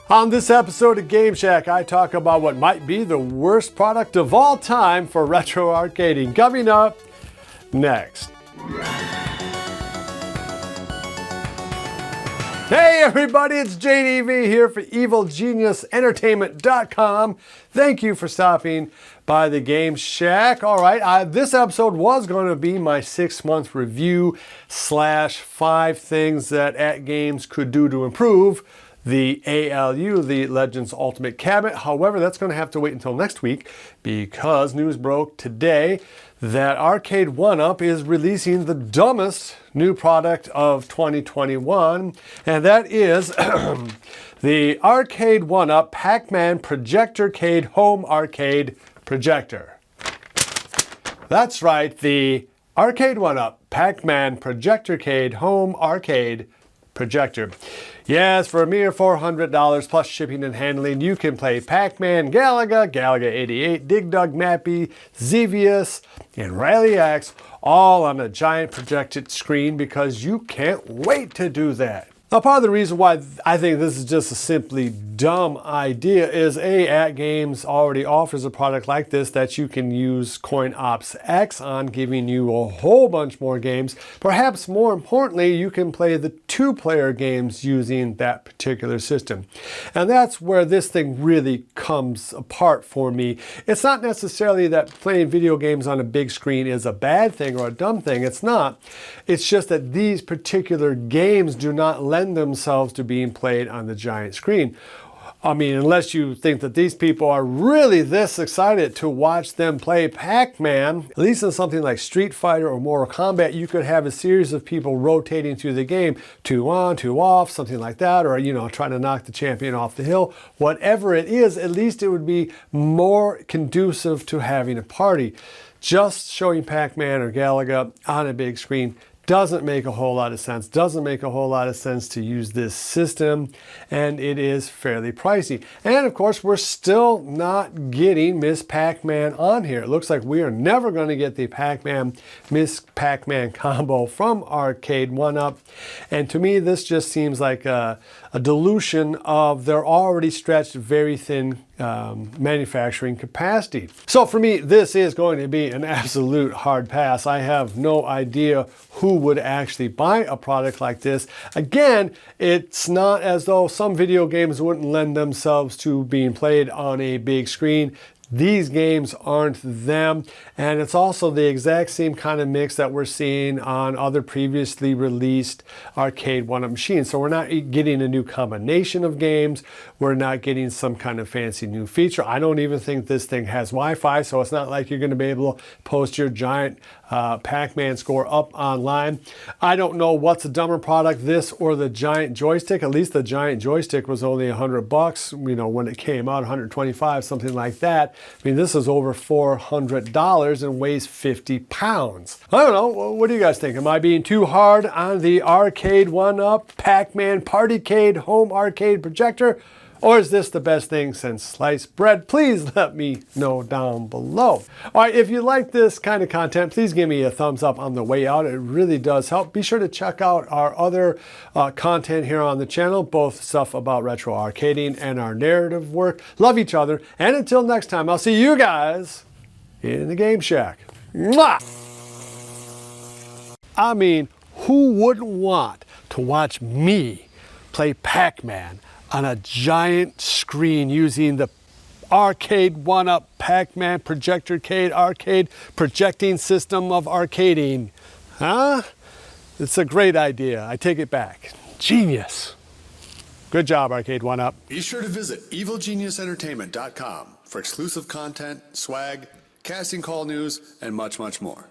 On this episode of Game Shack, I talk about what might be the worst product of all time for retro arcading. Coming up next. Hey everybody, it's JDV here for EvilGeniusEntertainment.com. Thank you for stopping by the Game Shack. All right, this episode was going to be my 6-month review / 5 things that AtGames could do to improve the ALU, the Legends Ultimate Cabinet. However, that's going to have to wait until next week because news broke today that Arcade1up is releasing the dumbest new product of 2021, and that is the Arcade1up Pacman Projector Home Arcade Projector. That's right, the Arcade1up Pacman Projector Home Arcade Projector. Yes, for a mere $400 plus shipping and handling, you can play Pac-Man, Galaga, Galaga 88, Dig Dug Mappy, Xevious, and Rally X, all on a giant projected screen because you can't wait to do that. Now, part of the reason why I think this is just a simply dumb idea is AtGames already offers a product like this that you can use CoinOps X on, giving you a whole bunch more games. Perhaps more importantly, you can play the 2-player games using that particular system. And that's where this thing really comes apart for me. It's not necessarily that playing video games on a big screen is a bad thing or a dumb thing. It's not. It's just that these particular games do not lend themselves to being played on the giant screen. I mean, unless you think that these people are really this excited to watch them play Pac-Man, at least in something like Street Fighter or Mortal Kombat, you could have a series of people rotating through the game, 2 on, 2 off, something like that, or, you know, trying to knock the champion off the hill. Whatever it is, at least it would be more conducive to having a party. Just showing Pac-Man or Galaga on a big screen doesn't make a whole lot of sense. Doesn't make a whole lot of sense to use this system, and it is fairly pricey. And of course, we're still not getting Miss Pac-Man on here. It looks like we are never going to get the Pac-Man Miss Pac-Man combo from Arcade1up. And to me, this just seems like a dilution of their already stretched, very thin manufacturing capacity. So for me, this is going to be an absolute hard pass. I have no idea who would actually buy a product like this. Again, it's not as though some video games wouldn't lend themselves to being played on a big screen. These games aren't them, and it's also the exact same kind of mix that we're seeing on other previously released Arcade1up machines. So we're not getting a new combination of games. We're not getting some kind of fancy new feature. I don't even think this thing has Wi-Fi, so it's not like you're going to be able to post your giant Pac-Man score up online. I don't know what's a dumber product, this or the giant joystick. At least the giant joystick was only $100, you know, when it came out, 125, something like that. I mean, this is over $400 and weighs 50 pounds. I don't know, what do you guys think? Am I being too hard on the Arcade1up Pac-Man Partycade Home Arcade Projector? Or is this the best thing since sliced bread? Please let me know down below. All right, if you like this kind of content, please give me a thumbs up on the way out. It really does help. Be sure to check out our other content here on the channel, both stuff about retro arcading and our narrative work. Love each other. And until next time, I'll see you guys in the Game Shack. Mwah! I mean, who wouldn't want to watch me play Pac-Man on a giant screen using the Arcade1up Pacman Projector Arcade projecting system of arcading? Huh? It's a great idea. I take it back. Genius. Good job, Arcade1up. Be sure to visit EvilGeniusEntertainment.com for exclusive content, swag, casting call news, and much, much more.